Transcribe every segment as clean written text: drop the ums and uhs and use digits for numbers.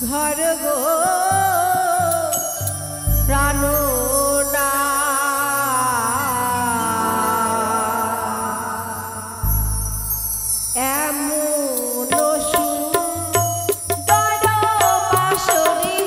ঘর গো প্রাণনা এমন সুন্দর বাসরি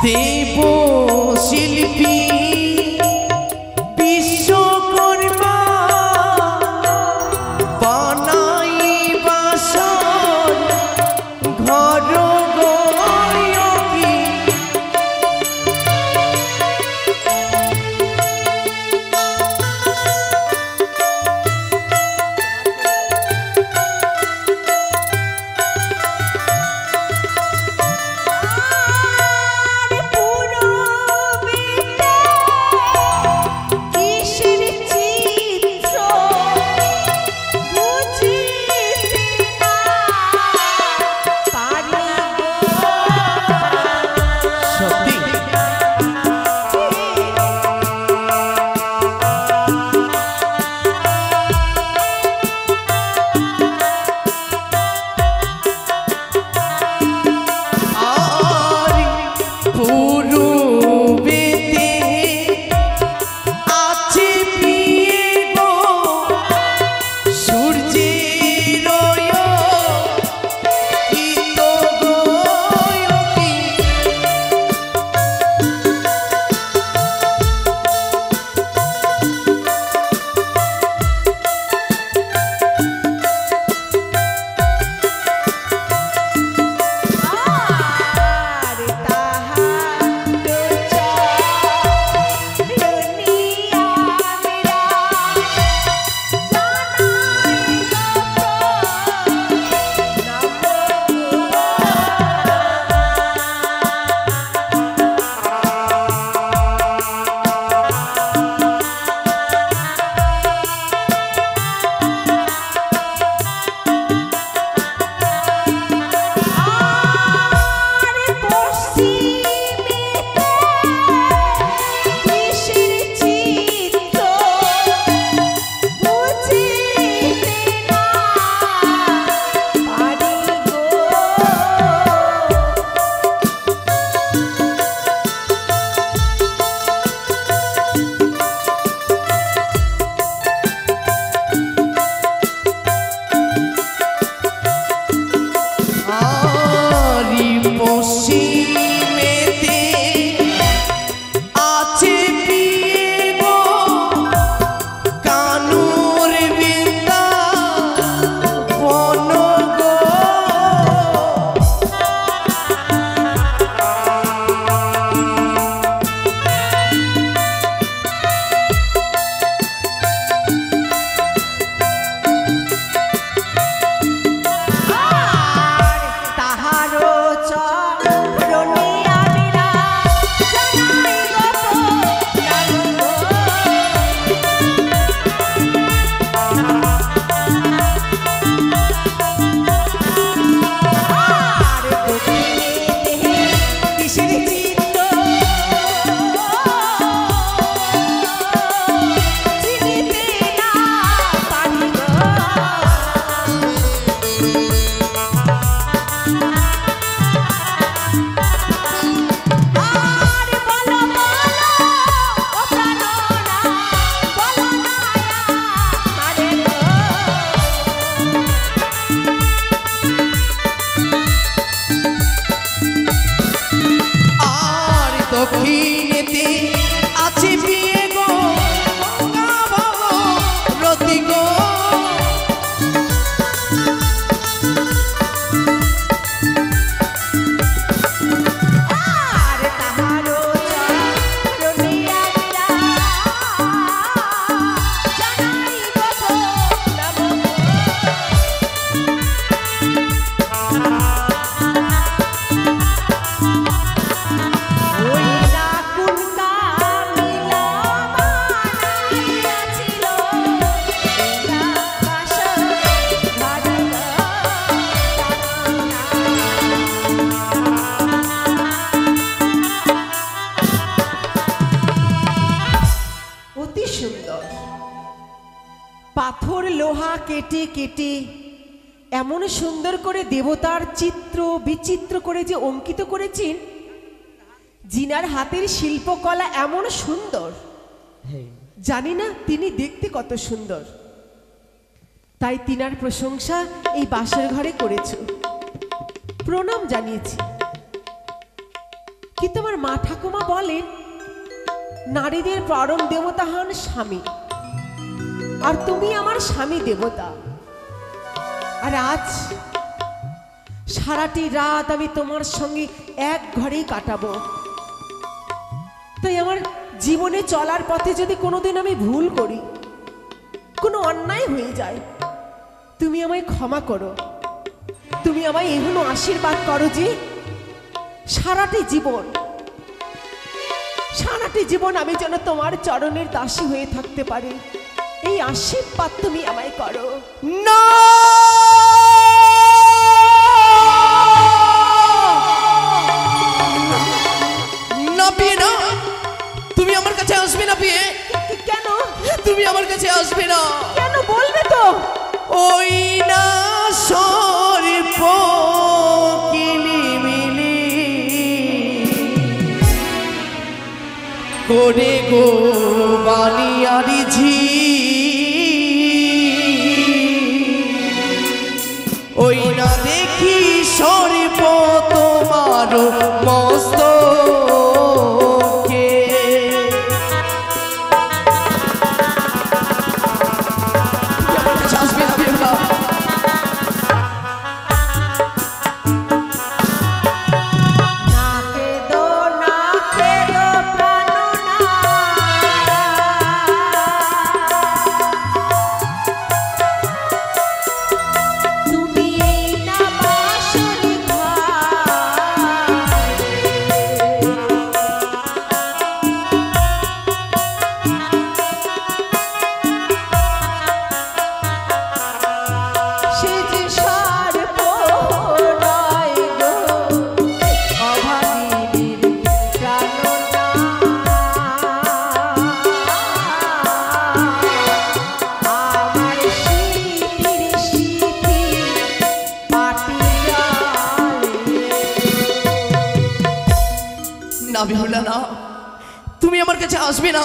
দেব শিল্পী বিশ্বকর্মা বানাই বাসন ঘর গয়কি দক্ষিণেতে আছে বিয়ে গো গঙ্গা ভগবতী গো। আর তাহারও চরণে একটা জানাই কত নমঃ। ওই না কোন কামিলা বানাইয়াছিল গঙ্গা বাসর ঘরে গো অতি সুন্দর পাথর লোহা কেটে কেটে এমন সুন্দর করে দেবতার চিত্র বিচিত্র করে যে অঙ্কিত করেছেন, জিনার হাতের শিল্পকলা এমন সুন্দর, জানি না তিনি দেখতে কত সুন্দর, তাই তিনার প্রশংসা এই বাসর ঘরে করেছো, প্রণাম জানিয়েছি। কিন্তু আমার মা ঠাকুমা বলেন নারীদের পরম দেবতা হন স্বামী, আর তুমি আমার স্বামী দেবতা। আর আজ সারাটি রাত আমি তোমার সঙ্গে এক ঘরেই কাটাবো। তাই আমার জীবনে চলার পথে যদি কোনোদিন আমি ভুল করি, কোনো অন্যায় হয়ে যায়, তুমি আমায় ক্ষমা করো। তুমি আমায় এখনো আশীর্বাদ করো যে সারাটি জীবন আমি যেন তোমার চরণের দাসী হয়ে থাকতে পারি, এই আশীর্বাদ তুমি আমায় করো। না না বিয়ে না, তুমি আমার কাছে আসবে না বিয়ে। কেন? তুমি আমার কাছে আসবে না। কেন বলবে তো? ওই না সর্প কিলিমিলি করে গো বালিয়ারি ঝি, ওই না দেখি সর্প তোমার মস্তকে। আসবে না বিয়ে না। না কেঁদো প্রাণনাথ, তুমি এই না বাসর ঘরে সে যে সর্প নয় গো অভাগিনীর প্রাণনাথ। আমার শীতির শীতি পাটি জলে। না বিহুলা না, তুমি আমার কাছে আসবে না।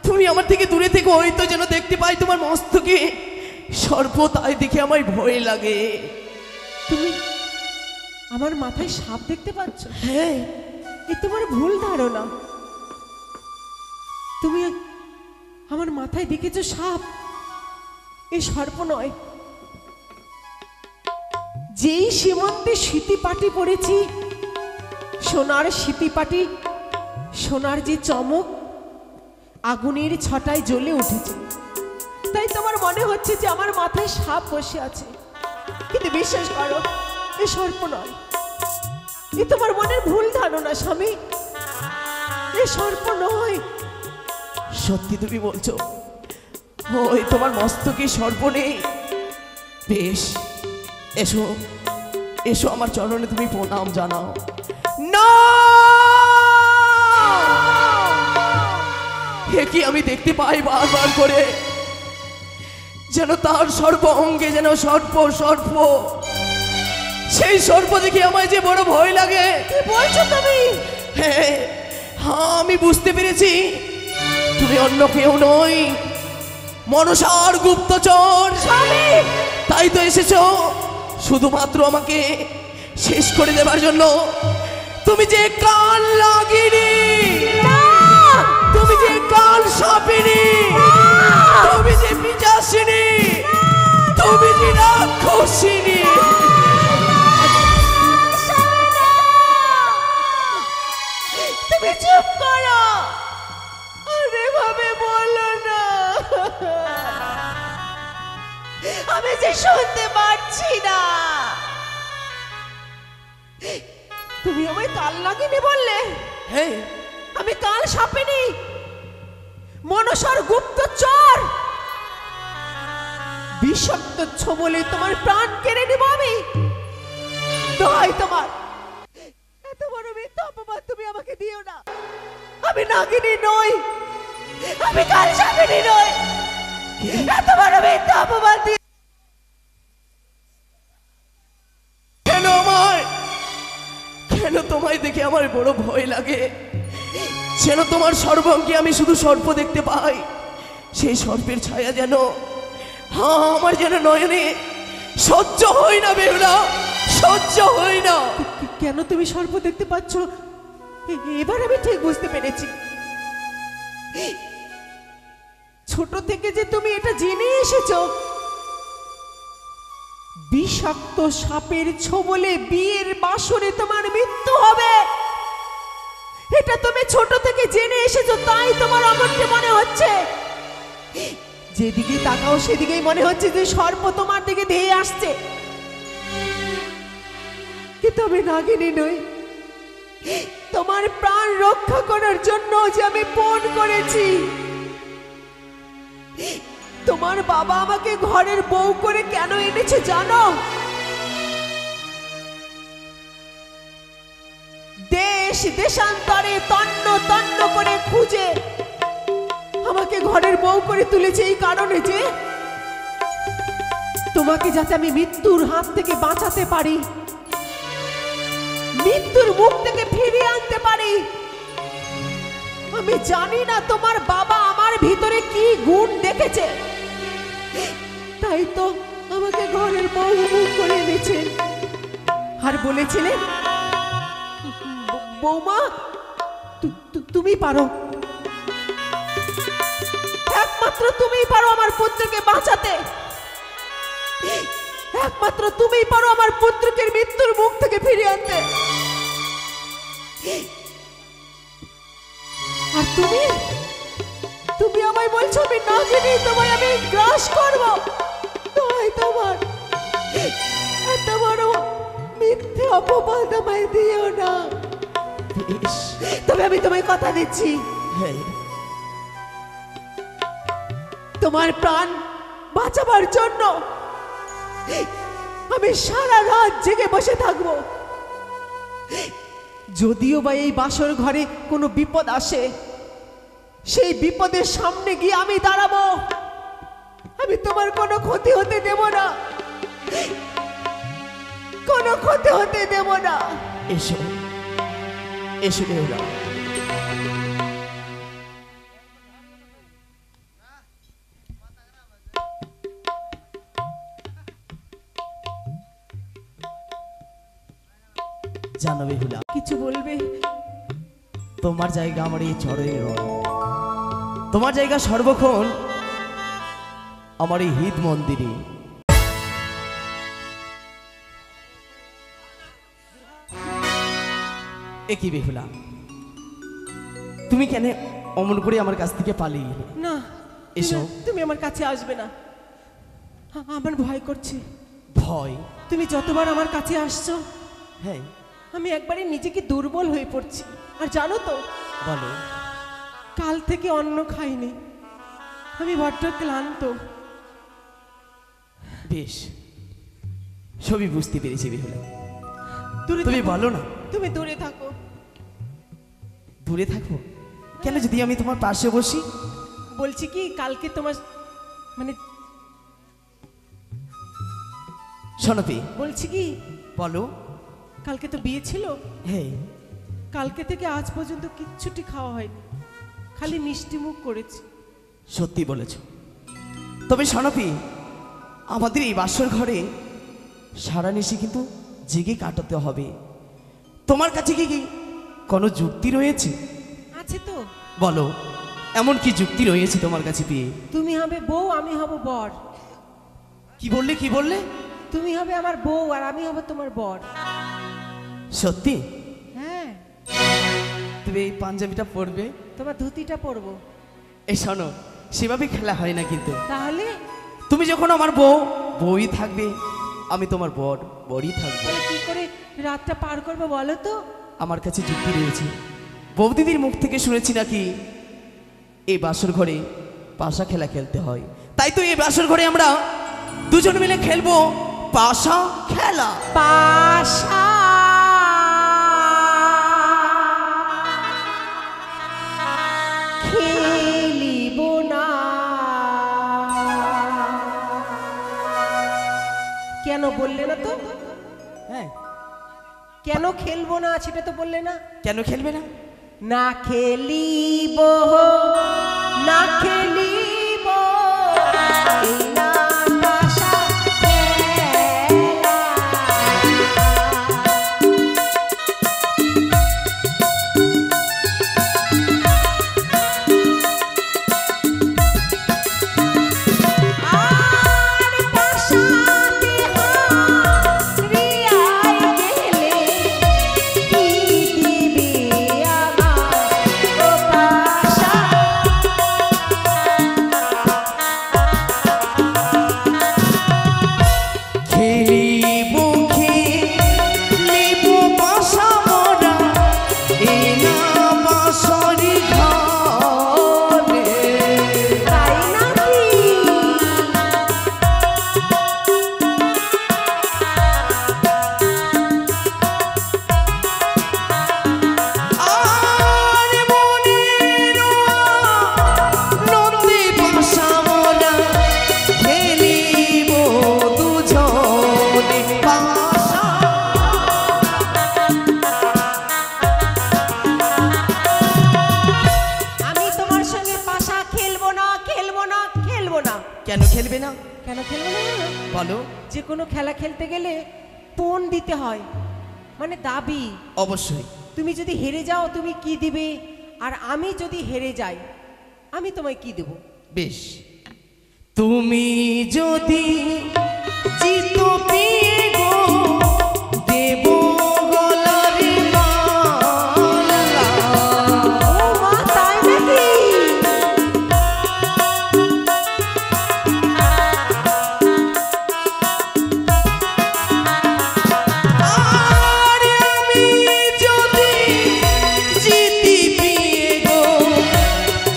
তুমি আমার থেকে দূরে থেকে ওই তো যেন দেখতে পাই তোমার মস্তকে সর্প, তাই দেখে আমার ভয় লাগে। তুমি আমার মাথায় সাপ দেখতে পাচ্ছ? হ্যাঁ, এ তোমার ভুল ধারণা। তুমি আমার মাথায় দেখেছো সাপ, এ সর্প নয়। যেই সীমন্তে স্মৃতিপাটি পড়েছি, সোনার স্মৃতিপাটি, সোনার যে চমক আগুনের ছটায় জ্বলে উঠেছে, তাই তোমার মনে হচ্ছে যে আমার মাথায় সাপ বসে আছে। কিন্তু বিশ্বাস করো, এ সর্প নয়। এ তোমার মনের ভুল ধারণা স্বামী, এ সর্প নয়। সত্যি তুমি বলছো? ওই তোমার মস্তকে সর্প নেই? বেশ, এসো এসো আমার চরণে তুমি প্রণাম জানাও। না, এ কি আমি দেখতে পাই বারবার করে, যেন তার সর্প অঙ্গে যেন সর্প সর্প। সেই সর্প দেখে আমায় যে বড় ভয় লাগে। কি বলছো তুমি? হ্যাঁ, আমি বুঝতে পেরেছি তুমি অন্য কেউ নই, মনসার গুপ্তচর। স্বামী, তাই তো এসেছো শুধুমাত্র আমাকে শেষ করে দেবার জন্য। তুমি যে কাল লাগিনি, তুমি যে কাল সাপিনি, তুমি যে পিশাচিনী, তুমি যে রাক্ষসিনী। তুমি চুপ করো, আর এভাবে বলো না। আমি যে শুনতে পারছি না। তুমি আমায় কাল লাগিনি বললে? হ্যাঁ, আমি কাল সাপিনি, মনসার গুপ্তচর। বিষাক্ত ছোবলে তোমার প্রাণ কেড়ে নিব আমি। দোহাই তোমার, এত বড় মিথ্যা অপবাদ তুমি আমাকে দিও না। আমি নাগিনী নই, আমি কাল সাপিনি নই। এত বড় মিথ্যা অপবাদ দিয়ে কেন আমায়, কেন তোমায় দেখে আমার বড় ভয় লাগে? যেন তোমার সর্বাঙ্গে আমি শুধু সর্প দেখতে পাই। সেই সর্পের ছায়া যেন আমার যেন নয়নে সহ্য হই না বেহুলা, সহ্য হই না। কেন তুমি সর্প দেখতে পাচ্ছ? এবার আমি ঠিক বুঝতে পেরেছি। ছোট থেকে যে তুমি এটা জেনে এসেছো, বিষাক্ত সাপের ছোবলে বিয়ের বাসরে তোমার মৃত্যু হবে, এটা তুমি ছোট থেকে জেনে এসেছো। তাই তোমার অমনটা মনে হচ্ছে। যেদিকে তাকাও সেদিকেই মনে হচ্ছে যে সর্প তোমার দিকে ধেয়ে আসছে। কিন্তু আমি নাগিনী নই। তোমার প্রাণ রক্ষা করার জন্য যে আমি পণ করেছি। তোমার বাবা আমাকে ঘরের বউ করে কেন এনেছে জানো? দেশ দেশান্তরে তন্ন তন্ন করে খুঁজে আমাকে ঘরের বউ করে তুলেছে এই কারণে যে তোমাকে যাতে আমি মৃত্যুর হাত থেকে বাঁচাতে পারি, মৃত্যুর মুখ থেকে ফিরিয়ে আনতে পারি। আমি জানি না তোমার বাবা আমার ভিতরে কি গুণ দেখেছে, তাই তো আমাকে ঘরের বউ করে এনেছে। আর বলেছিলেন, বৌমা তুমি পারো, একমাত্র তুমিই পারো আমার পুত্রকে বাঁচাতে, একমাত্র তুমিই পারো আমার পুত্রকে মৃত্যুর মুখ থেকে ফিরিয়ে আনতে। আর তুমি তুমি আমায় বলছো আমি নাগিনী, তোমায় আমি গ্রাস করবো। তোমার এত বড় মিথ্যে অপবাদ আমায় দিও না। তবে আমি তোমায় কথা দিচ্ছি, তোমার প্রাণ বাঁচাবার জন্য আমি সারা রাত জেগে বসে থাকবো। যদিও বা এই বাসর ঘরে কোনো বিপদ আসে, সেই বিপদের সামনে গিয়ে আমি দাঁড়াবো। আমি তোমার কোনো ক্ষতি হতে দেব না, কোনো ক্ষতি হতে দেব না। এসো এসো বেহুলা। জানো বেহুলা, কিছু বলবে? তোমার জায়গা আমার এই চড়ের নয়, তোমার জায়গা সর্বক্ষণ আমার এই হৃদ মন্দিরে। একই বেহুলা, তুমি কেন অমন করে আমার কাছ থেকে পালিয়ে গেলে? না, এসো। তুমি আমার কাছে আসবে না, আমার ভয় করছে। ভয়? তুমি যতবার আমার কাছে আসছো, হ্যাঁ, আমি একবারে নিজেকে দুর্বল হয়ে পড়ছি। আর জানো তো, বলো। কাল থেকে অন্ন খাইনি, আমি বড্ড ক্লান্ত। বেশ, সবই বুঝতে পেরেছি বেহুলা। দূরে তুমি থাকো। বলো না। তুমি দূরে থাকো। দূরে থাকবো কেন? যদি আমি তোমার পাশে বসি? বলছি কি, কালকে তোমার মানে শোনপি, বলছি কি, বলো। কালকে তো বিয়ে ছিল, হ্যাঁ, কালকে থেকে আজ পর্যন্ত কিচ্ছুটি খাওয়া হয়নি, খালি মিষ্টি মুখ করেছি। সত্যি বলেছ। তবে শোনপি, আমাদের এই বাসর ঘরে সারা নিশি কিন্তু জেগে কাটাতে হবে। তোমার কাছে কি কোনো যুক্তি রয়েছে? আছে তো। বলো, এমন কি যুক্তি রয়েছে তোমার কাছে পেয়ে? তুমি হবে বউ, আমি হব বর। কি বললে, কি বললে? তুমি হবে আমার বউ আর আমি হব তোমার বর। সত্যি? হ্যাঁ। তুমি এই পাঞ্জাবিটা পরবে, তোমার ধুতিটা পরবো। এই শোনো, সেভাবে খেলা হয় না কিন্তু। তাহলে তুমি যখন আমার বউ, বউই থাকবে, আমি তোমার বর, বরই থাকবো। তাহলে কি করে রাতটা পার করবো বলো তো? আমার কাছে যুক্তি রয়েছে। বৌদিদির মুখ থেকে শুনেছি নাকি এই বাসর ঘরে পাশা খেলা খেলতে হয়। তাই তো এই বাসর ঘরে আমরা দুজন মিলে খেলবো পাশা খেলা। পাশা খেলিব না। কেন বললে না তো? হ্যাঁ, কেন খেলবো না সেটা তো বললে না। কেন খেলবে না? না খেলিব, না খেলিব এই না পাশা খেলা। আর পাশাতে হারিয়ায় গেলে কি দিবি আমার ও পাশা। খেলিব খেলিব পাশা মোরা এই না বাসরি ঘরে। তাই নাকি? আর মনের নদী পাশা মোরা খেলিব দুজনে পাশা। আমি তোমার সঙ্গে পাশা খেলবো না, খেলবো না, খেলবো না। কেন খেলবে না? কেন খেলবো না? বলো। যে কোনো খেলা খেলতে গেলে পণ দিতে হয়, মানে দাবি। অবশ্যই। তুমি যদি হেরে যাও তুমি কি দিবে, আর আমি যদি হেরে যাই আমি তোমায় কি দেব? বেশ, তুমি যদি জিতো পেয়ে গো দেব গলার মালা। ও মা, তাই নাকি? আর আমি যদি জিতি পেয়ে গো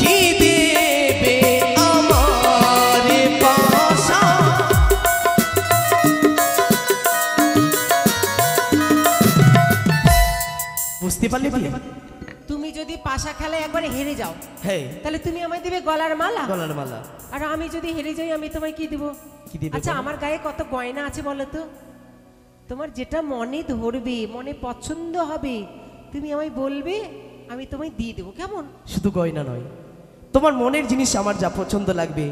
কি দেবে আমার পাশা। বুঝতে পারলে কি? তুমি যদি পাশা খেলায় একবারে হেরে যাও হ্যাঁ, তাহলে তুমি আমায় দেবে গলার মালা, গলার মালা। আর আমি যদি হেরে যাই আমি তোমায় কি দেব? কি দিবে আচ্ছা, বলো? আমার গায়ে কত গয়না আছে বলো তো? তোমার যেটা মনে ধরবে, মনে পছন্দ হবে তুমি আমায় বলবে, আমি তোমায় দিয়ে দেবো। কেমন? শুধু গয়না নয়, তোমার মনের জিনিস আমার যা পছন্দ লাগবে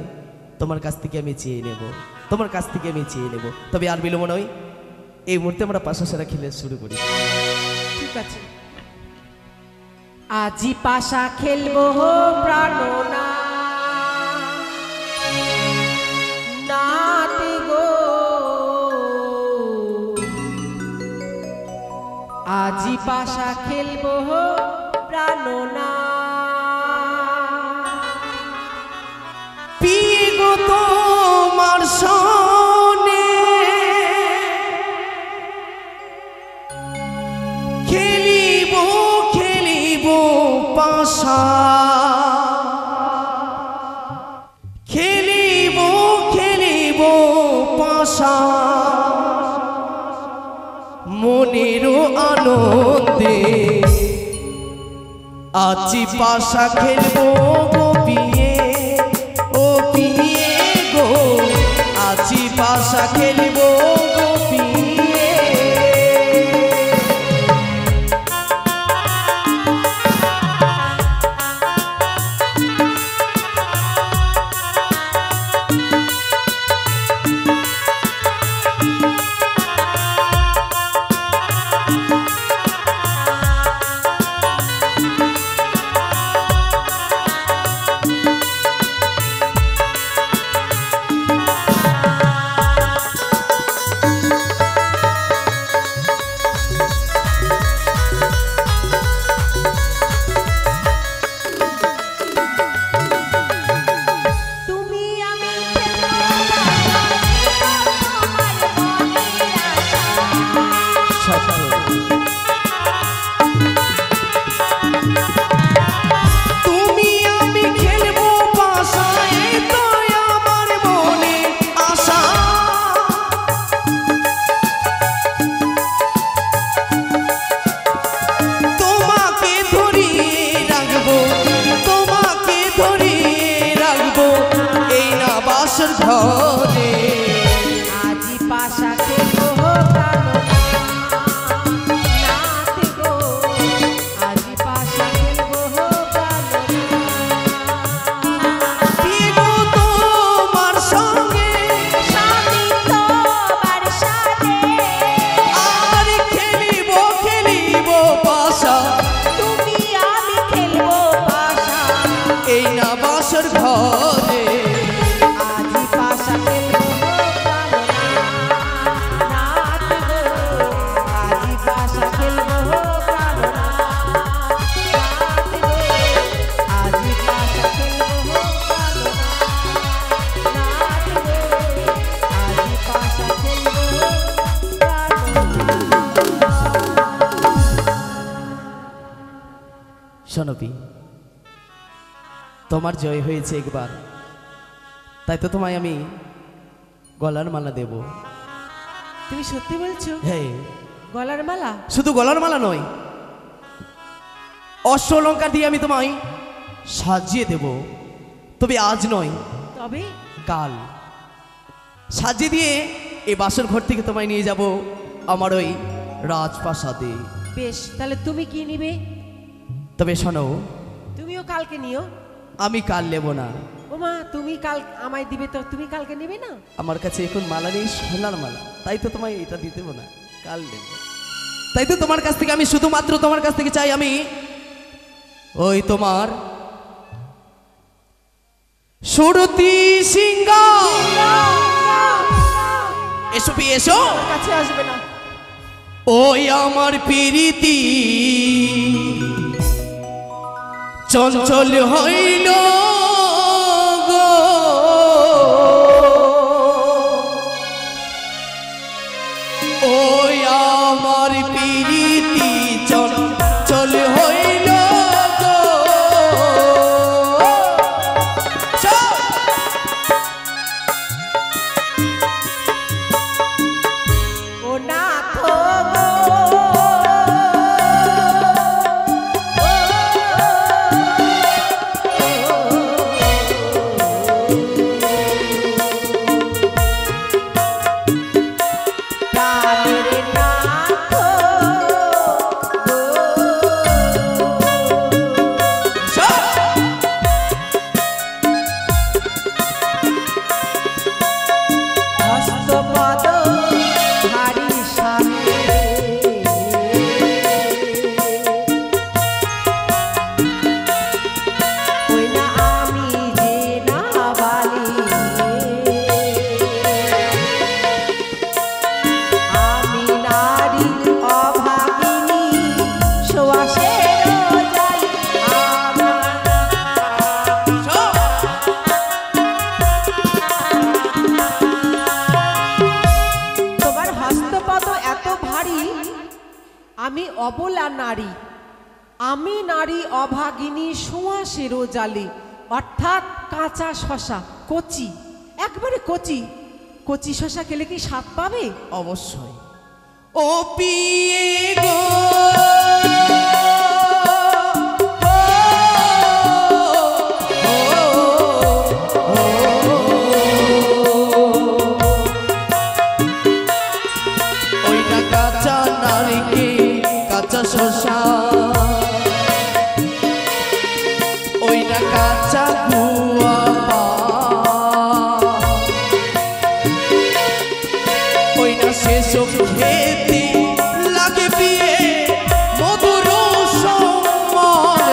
তোমার কাছ থেকে আমি চেয়ে নেব, তোমার কাছ থেকে আমি চেয়ে নেব। তবে আর বিলম্ব নয়, এই মুহূর্তে আমরা পাশা সেরা খেলে শুরু করি। ঠিক আছে। আজি পাশা খেলবো প্রাণনা নাতে গো, আজি পাশা খেলবো প্রাণনা। পিয়ে গো তোমার সনে খেলিব খেলিব পাশা। খেলিব খেলিব পাশা মনেরও আনন্দে। আজি পাশা খেলবো গো পিয়ে, ও পিয়ে গো আজি পাশা খেলবো গো পিয়ে। বাসর ঘরে আজি পাশা খেলবো কালো নাথ গো, আজি পাশা খেলবো কালো বিয়ে তোমার সঙ্গে স্বামী তোমার সাথে, আর খেলিব খেলিব পাশা তুমি আমি খেলবো পাশা, এই না বাসর ঘরে আজি পাশা খেলবো কালো নাথ গো, আজি পাশা খেলবো কালো নাথ গো, আজি পাশা খেলবো কালো নাথ গো, আজি পাশা খেলবো শোনবি, তোমার জয় হয়েছে একবার, তাই তো তোমায় আমি গলার মালা দেব। তুমি সত্যি বলছো? হ্যাঁ, গলার মালা? শুধু গলার মালা নয়, অশ্ব অলঙ্কার দিয়ে আমি তোমায় সাজিয়ে দেব। তবে আজ নয়, তবে কাল সাজিয়ে দিয়ে এই বাসর ঘর থেকে তোমায় নিয়ে যাব আমার ওই রাজপ্রাসাদে। বেশ, তাহলে তুমি কি নিবে? তবে শোনো, তুমিও কালকে নিও। আমি কাল নেব না। ও মা, তুমি কাল আমায় দিবে তো তুমি কালকে নেবে না? আমার কাছে এখন মালা নেই, সোনার মালা, তাই তো তোমায় এটা দিতে দেবো না, কাল নেব। তাই তো তোমার কাছ থেকে আমি শুধুমাত্র তোমার কাছ থেকে চাই আমি ওই তোমার সুরতি সিংহা। এসো পি এসো, আমার কাছে আসবে না। ওই আমার প্রীতি চঞ্চল হইল গো, ওই আমার প্রীতি চঞ্চল হইল গো। ও নাথ গো, প্রাণের নাথ গো, হস্তপদ হারি সাথে, ওই না আমি যে না বালি, আমি নারী অভাগিনী সুবাসের জালি, তোমার হস্তপদ এত ভারী, আমি অবলা নারী, আমি নারী অভাগিনী সুয়াসেরও জালি, অর্থাৎ কাঁচা শশা, কচি, একবারে কচি। কচি শশা খেলে কি স্বাদ পাবে? অবশ্যই। ও পিয়ে গো, ওই না কাঁচা নারকেল কাঁচা শশা, ওই না কাঁচা গুয়া পান, ওই না সেসব খেতে লাগে বিয়ে মধুর সম্মান।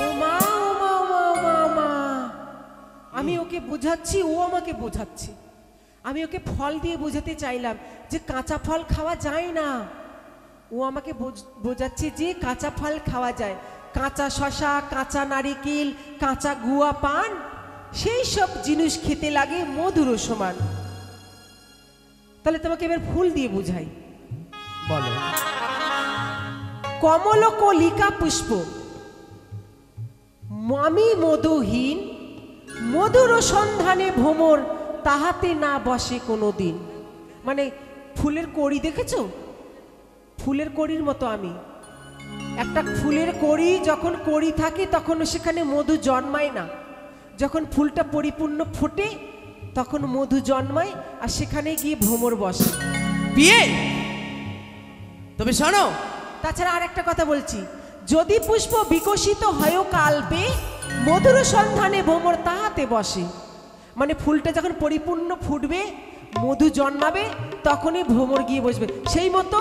ও মা, ও মা, ও মা, ও মা, ও মা। আমি ওকে বোঝাচ্ছি, ও আমাকে বোঝাচ্ছে। আমি ওকে ফল দিয়ে বোঝাতে চাইলাম যে কাঁচা ফল খাওয়া যায় না। ও আমাকে বোঝাচ্ছে যে কাঁচা ফল খাওয়া যায়, কাঁচা শশা, কাঁচা নারিকেল, কাঁচা গুয়া পান, সেই সব জিনিস খেতে লাগে মধুর সমান। তাহলে তোমাকে এবার ফুল দিয়ে বুঝাই। বলো। কমল কলিকা পুষ্প, আমি মধুহীন, মধুর সন্ধানে ভ্রমর, তাহাতে না বসে কোনো দিন। মানে ফুলের কড়ি দেখেছো? ফুলের কড়ির মতো আমি, একটা ফুলের কড়ি যখন কড়ি থাকে তখন সেখানে মধু জন্মায় না, যখন ফুলটা পরিপূর্ণ ফোটে তখন মধু জন্মায়, আর সেখানে গিয়ে ভ্রমর বসে। বিয়ে তবে শোনো, তাছাড়া আর একটা কথা বলছি, যদি পুষ্প বিকশিত হয় কালবে, মধুর সন্ধানে ভ্রমর তাহাতে বসে। মানে ফুলটা যখন পরিপূর্ণ ফুটবে, মধু জন্মাবে, তখনই ভ্রমর গিয়ে বসবে। সেই মতো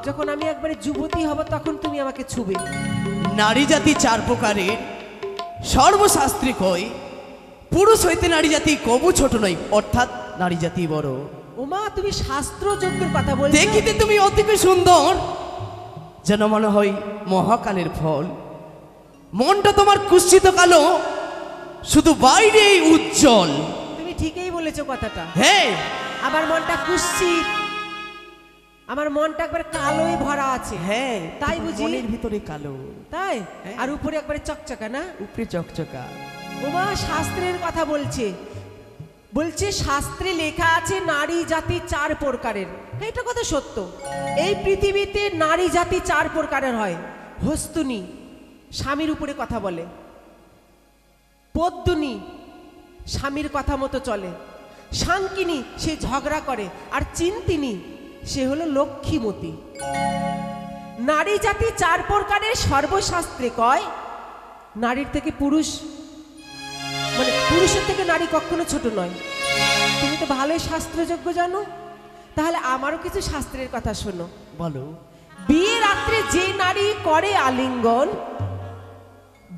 যখন আমি একবারে যুবতী হব তখন তুমি আমাকে ছুবে। নারী জাতি চার প্রকারের, সর্বশাস্ত্রে কয় পুরুষ হইতে নারী জাতি কবু ছোট নয়, অর্থাৎ নারী জাতি বড়। ওমা, তুমি শাস্ত্র যজ্ঞের কথা বলছো। দেখিতে তুমি অতিকে সুন্দর, যেন মনে হয় মহাকালের ফল। মনটা তোমার কুৎসিত কালো, শুধু বাইরে উজ্জ্বল। তুমি ঠিকই বলেছো কথাটা। হ্যাঁ, আমার মনটা কুৎসিত, আমার মনটা একবার কালোয় ভরা আছে। হ্যাঁ, তাই বুঝি? মনের ভিতরে কালো, তাই? হ্যাঁ। আর উপরে একবারে চকচকা না? উপরে চকচকা। ওমা, শাস্ত্রের কথা বলছে, বলছে শাস্ত্রে লেখা আছে নারী জাতি চার প্রকারের। এটা কথা সত্য। এই পৃথিবীতে নারী জাতি চার প্রকারের হয়। হস্তুনি, স্বামীর উপরে কথা বলে। পদ্মনি, স্বামীর কথা মতো চলে। সাঙ্কিনী, সে ঝগড়া করে। আর চিন্তিনী, সে হলো লক্ষ্মীমতী। নারী জাতি চার প্রকারের সর্বশাস্ত্রে কয়। নারীর থেকে পুরুষ, মানে পুরুষের থেকে নারী কখনো ছোট নয়। তুমি তো ভালোই শাস্ত্রযোগ্য জানো, তাহলে আমারও কিছু শাস্ত্রের কথা শোনো। বলো। বিয়ে রাত্রে যে নারী করে আলিঙ্গন,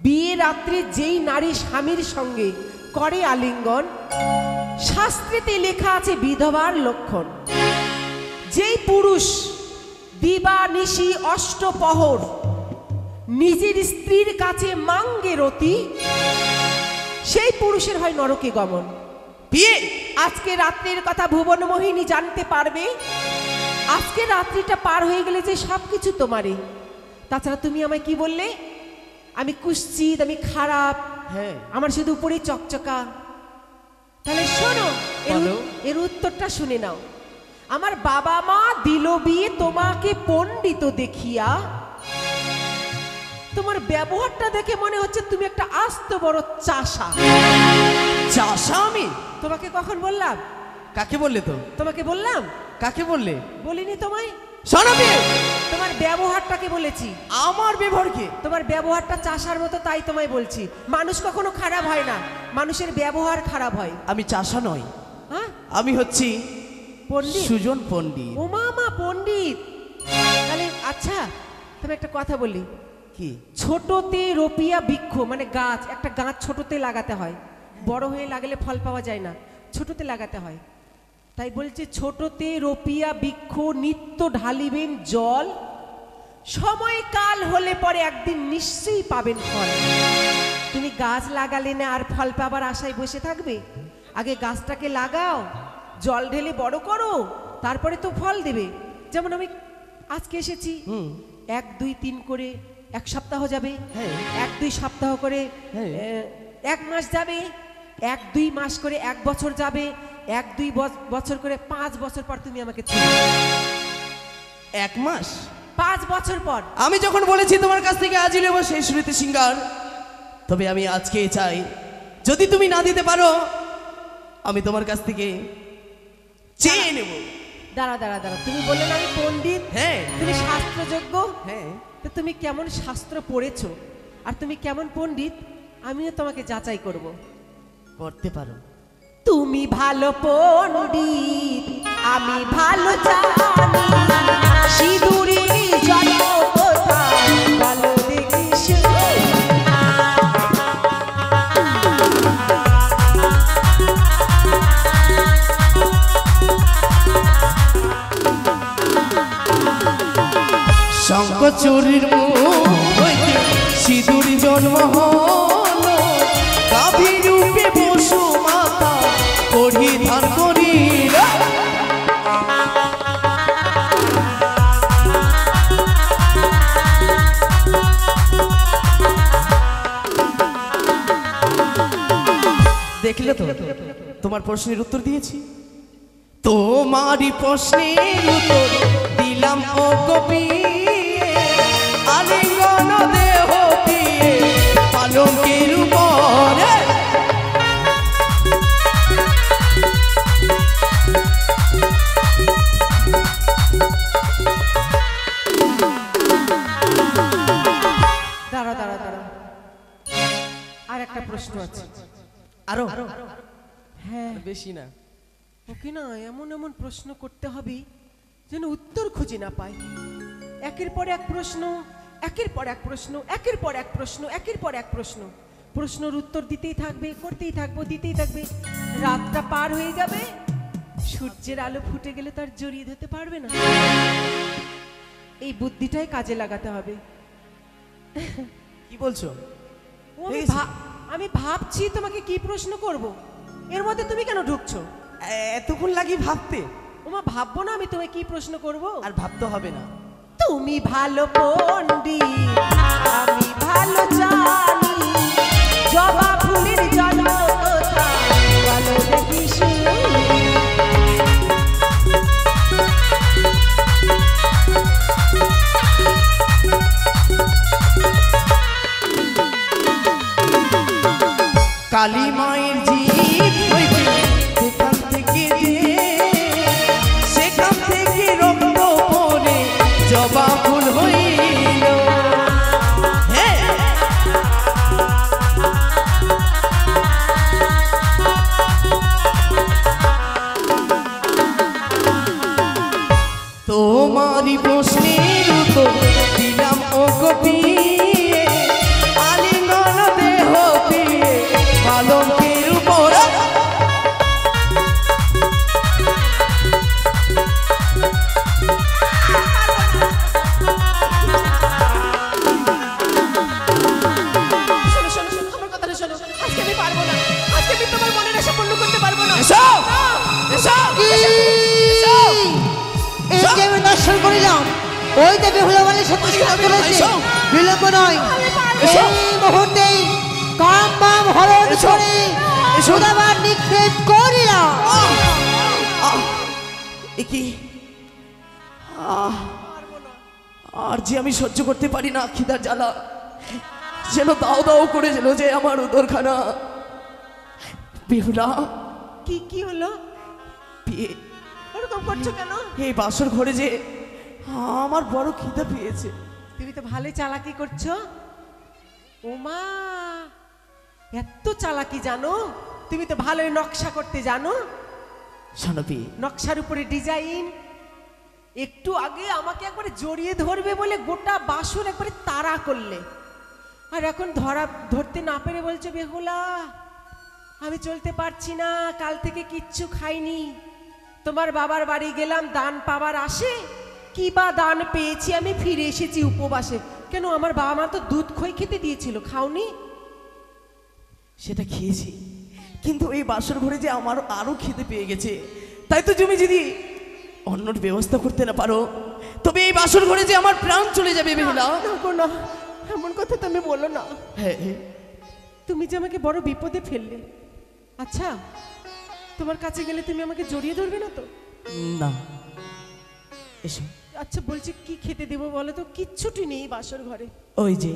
বিয়ে রাত্রে যেই নারী স্বামীর সঙ্গে করে আলিঙ্গন, শাস্ত্রেতে লেখা আছে বিধবার লক্ষণ। যেই পুরুষ দিবা নিশি অষ্টপহর নিজের স্ত্রীর কাছে মাঙ্গে রতি, সেই পুরুষের হয় নরকে গমন। বিয়ে আজকে রাত্রির কথা ভুবন মোহিনী জানতে পারবে। আজকে রাত্রিটা পার হয়ে গেলে যে সবকিছু তোমারই। তাছাড়া তুমি আমায় কি বললে? আমি কুৎসিত, আমি খারাপ, হ্যাঁ, আমার শুধু উপরে চকচকা। তাহলে শোনো, এর উত্তরটা শুনে নাও। আমার বাবা মা দিল বিয়ে তোমাকে পণ্ডিত দেখিয়া, তোমার ব্যবহারটা দেখে মনে হচ্ছে তুমি একটা আস্ত বড় চাষা। চাষা আমি? তোমাকে কখন বললাম? কাকে বললে? তো তোমাকে বললাম? কাকে বললে? বলিনি তোমায়। শোনো বিয়ে, তোমার ব্যবহারটাকে বলেছি। আমার ব্যবহার কি? তোমার ব্যবহারটা চাষার মতো, তাই তোমায় বলছি। মানুষ কখনো খারাপ হয় না, মানুষের ব্যবহার খারাপ হয়। আমি চাষা নই, হ্যাঁ, আমি হচ্ছি পণ্ডিত। সুজন পণ্ডিত। ওমা মা, পণ্ডিত। তাহলে আচ্ছা, তুমি একটা কথা বলি। কি? ছোটতে রোপিয়া বৃক্ষ, মানে গাছ, একটা গাছ ছোটতে লাগাতে হয়, বড় হয়ে লাগলে ফল পাওয়া যায় না, ছোটতে লাগাতে হয়। তাই বলছে ছোটতে রোপিয়া বৃক্ষ নিত্য ঢালিবেন জল, সময় কাল হলে পরে একদিন নিশ্চয়ই পাবেন ফল। তুমি গাছ লাগালে না আর ফল পাবার আশায় বসে থাকবে? আগে গাছটাকে লাগাও, জল ঢেলে বড় করো, তারপরে তো ফল দেবে। যেমন আমি আজকে এসেছি, 1 2 3 করে 1 সপ্তাহ যাবে, 1 2 সপ্তাহ করে 1 মাস যাবে, 1 2 মাস করে 1 বছর যাবে, 1 2 বছর করে 5 বছর পর তুমি আমাকে ছেড়ে। 1 মাস 5 বছর পর আমি যখন বলেছি তোমার কাছ থেকে আজই নেব সেই শ্রুতি সিঙ্গার, তবে আমি আজকে চাই, যদি তুমি না দিতে পারো আমি তোমার কাছ থেকে চেয়ে নেব। দাঁড়া দাঁড়া দাঁড়া, তুমি বললে না আমি পণ্ডিত, হ্যাঁ, তুমি শাস্ত্রযোগ্য, হ্যাঁ, তো তুমি কেমন শাস্ত্র পড়েছো আর তুমি কেমন পণ্ডিত আমিও তোমাকে যাচাই করব। করতে পারো। তুমি ভালো পণ্ডিত, আমি ভালো জানি, সিঁদুরে জল কোথায় ভালো দেখিস। শঙ্কচুরির মুখ হইতে সিঁদুর জন্ম হলো, গাভী রূপে বসু মাতা পরিধান করিল। দেখলে তো, তোমার প্রশ্নের উত্তর দিয়েছি। তোমারই প্রশ্নের উত্তর দিলাম ও কবি, আলিঙ্গন আরো হ্যাঁ বেশি না। ওকে না এমন এমন প্রশ্ন করতে হবে যেন উত্তর খুঁজে না পায়। একের পর এক প্রশ্ন, একের পর এক প্রশ্ন, একের পর এক প্রশ্ন, একের পর এক প্রশ্ন, প্রশ্নের উত্তর দিতেই থাকবে, করতেই থাকবো, দিতেই থাকবে। রাতটা পার হয়ে যাবে, সূর্যের আলো ফুটে গেলে তার জড়িয়ে ধরতে পারবে না। এই বুদ্ধিটাই কাজে লাগাতে হবে। কি বলছো? ও আমি ভাবছি তোমাকে কি প্রশ্ন করব, এর মধ্যে তুমি কেন ঢুকছো? এতক্ষণ লাগি ভাবতে? ওমা ভাববো না আমি তোমায় কি প্রশ্ন করব। আর ভাবতে হবে না। তুমি ভালো পণ্ডিত, আমি ভালো জানি, জবা ফুলের জন্ম কোথায় বলো দেখি শুনি। কালী মায়ের জিভ হইতে সেখান থেকে সেখান থেকে রক্ত পড়ে জবা ফুল হইল। হ্যাঁ তোমারই প্রশ্নের উত্তর দিলাম ও কবি, আলিঙ্গন দেহ দিয়ে পালকের উপর। শোনো শোনো শোনো, আমার কথাটা শোনো। আজকে আমি পারবো না, আজকে আমি তোমার মনের আশা পূর্ণ করতে পারবো না। এসো এসো এসো। এই যে আমি দর্শন করিলাম, ওই দেবী হলো বলে সত্যি করেছে, বিলম্ব নয়। এই মুহূর্তেই কাম বাম হরণ করে সুদাবার নিক্ষেপ করিলাম। কি আর যে আমি সহ্য করতে পারি না, খিদার জ্বালা যেন দাও দাও করে যেন যে আমার উদরখানা। বেহুলা কি কি হলো? বিয়ে ওরকম করছো কেন? এই বাসর ঘরে যে আমার বড় খিদা পেয়েছে। তুমি তো ভালোই চালাকি করছো। ওমা এত চালাকি জানো? তুমি তো ভালোই নকশা করতে জানো। শোনবি, নকশার উপরে ডিজাইন। একটু আগে আমাকে একবারে জড়িয়ে ধরবে বলে গোটা বাসর একবারে তাড়া করলে, আর এখন ধরতে না পেরে বলছো বেহুলা আমি চলতে পারছি না, কাল থেকে কিচ্ছু খাইনি। তোমার বাবার বাড়ি গেলাম দান পাবার আসে, কি বা দান পেয়েছি, আমি ফিরে এসেছি উপবাসে। কেন আমার বাবা মা তো দুধ খই খেতে দিয়েছিল, খাওনি? সেটা খেয়েছি, কিন্তু এই বাসর ঘরে যে আমার আরো খিদে পেয়ে গেছে। তাই তো তুমি যদি অন্যর ব্যবস্থা করতে না পারো, তবে এই বাসর ঘরে যে আমার প্রাণ চলে যাবে। বেহুলা না, এমন কথা তুমি বলো না। হ্যাঁ তুমি যে আমাকে বড় বিপদে ফেললে। আচ্ছা তোমার কাছে গেলে তুমি আমাকে জড়িয়ে ধরবে না তো? না এসো। আচ্ছা বলছি কি খেতে দেবো বলো তো? কিচ্ছুটি নেই বাসর ঘরে। ওই যে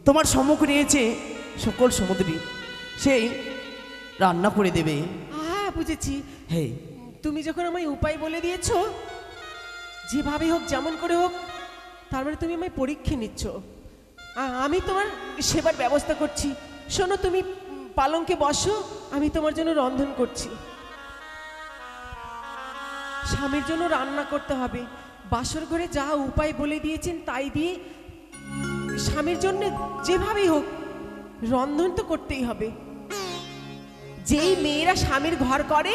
তোমার সম্মুখ নিয়েছে সকল সমুদ্রী, সেই রান্না করে দেবে। হ্যাঁ বুঝেছি। হ্যাঁ তুমি যখন আমায় উপায় বলে দিয়েছো, যেভাবে হোক যেমন করে হোক, তার মানে তুমি আমায় পরীক্ষা নিচ্ছ। আমি তোমার সেবার ব্যবস্থা করছি। শোনো তুমি পালঙ্কে বসো, আমি তোমার জন্য রন্ধন করছি। স্বামীর জন্য রান্না করতে হবে। বাসর ঘরে যা উপায় বলে দিয়েছেন তাই দিয়ে স্বামীর জন্য যেভাবেই হোক রন্ধন তো করতেই হবে। যেই মেয়েরা স্বামীর ঘর করে,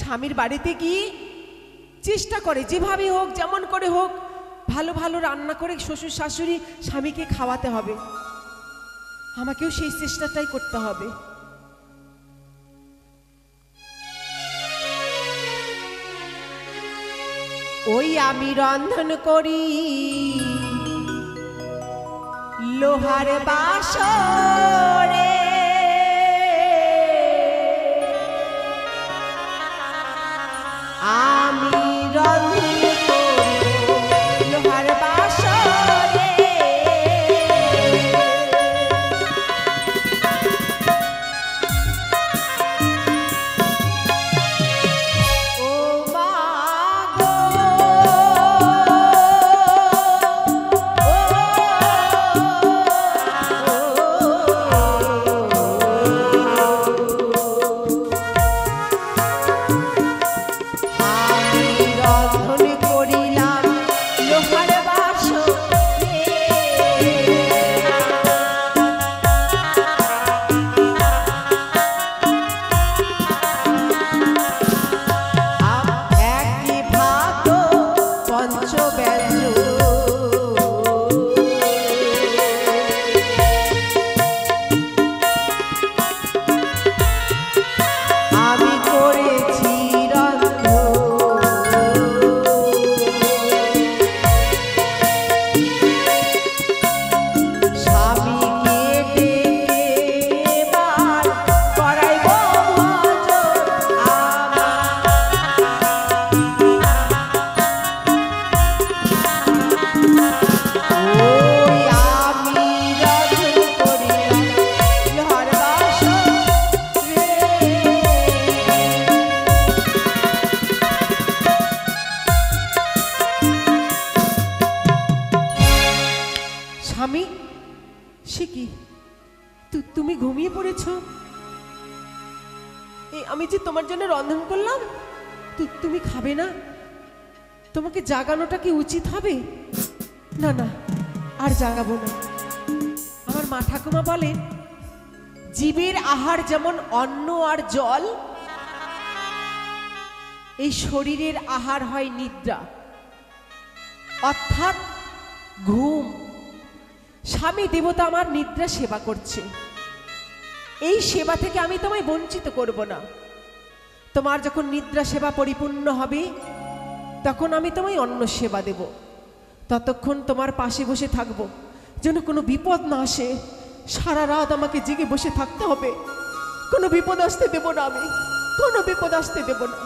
স্বামীর বাড়িতে গিয়ে চেষ্টা করে যেভাবে হোক যেমন করে হোক ভালো ভালো রান্না করে শ্বশুর শাশুড়ি স্বামীকে খাওয়াতে হবে। আমাকেও সেই চেষ্টাটাই করতে হবে। ওই আমি রন্ধন করি লোহার বাসরে, আমি রন্ধন করি লোহার বাসরে। ও মা গো, ও ঘুমিয়ে পড়েছ। এই আমি যে তোমার জন্য রন্ধন করলাম, তুমি খাবে না? তোমাকে জাগানোটা কি উচিত হবে? না না, আর জাগাবো না। আমার মা ঠাকুমা বলেন, জীবের আহার যেমন অন্ন আর জল, এই শরীরের আহার হয় নিদ্রা, অর্থাৎ ঘুম। স্বামী দেবতা আমার নিদ্রা সেবা করছে, এই সেবা থেকে আমি তোমায় বঞ্চিত করব না। তোমার যখন নিদ্রা সেবা পরিপূর্ণ হবে, তখন আমি তোমায় অন্ন সেবা দেব। ততক্ষণ তোমার পাশে বসে থাকব, যেন কোনো বিপদ না আসে। সারা রাত আমাকে জেগে বসে থাকতে হবে, কোনো বিপদ আসতে দেব না, আমি কোনো বিপদ আসতে দেব না।